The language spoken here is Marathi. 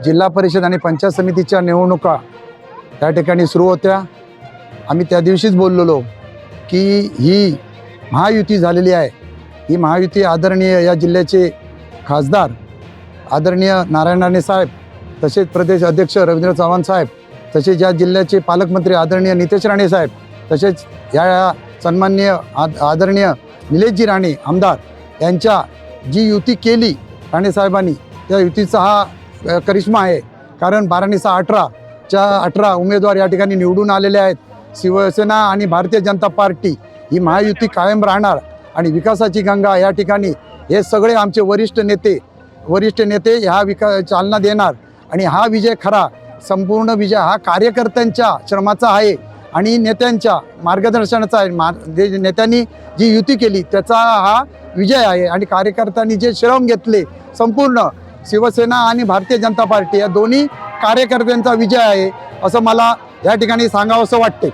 जिल्हा परिषद आणि पंचायत समितीच्या निवडणुका त्या ठिकाणी सुरू होत्या। आम्ही त्या दिवशीच बोललेलो की ही महायुती झालेली आहे। ही महायुती आदरणीय या जिल्ह्याचे खासदार आदरणीय नारायण राणे साहेब, तसेच प्रदेश अध्यक्ष रवींद्र चव्हाण साहेब, तसेच या जिल्ह्याचे पालकमंत्री आदरणीय नितेश राणे साहेब, तसेच या सन्माननीय आदरणीय निलेशजी राणे आमदार यांच्या जी युती केली राणे साहेबांनी, त्या युतीचा हा करिश्मा आहे। कारण 12/18 उमेदवार या ठिकाणी निवडून आलेले आहेत। शिवसेना आणि भारतीय जनता पार्टी ही महायुती कायम राहणार आणि विकासाची गंगा या ठिकाणी हे सगळे आमचे वरिष्ठ नेते ह्या चालना देणार आणि हा विजय खरा संपूर्ण विजय हा कार्यकर्त्यांच्या श्रमाचा आहे आणि नेत्यांच्या मार्गदर्शनाचा आहे। नेत्यांनी जी युती केली त्याचा हा विजय आहे आणि कार्यकर्त्यांनी जे श्रम घेतले संपूर्ण शिवसेना आणि भारतीय जनता पार्टी या दोन्ही कार्यकर्त्यांचा विजय आहे असं मला या ठिकाणी सांगावंसं वाटते।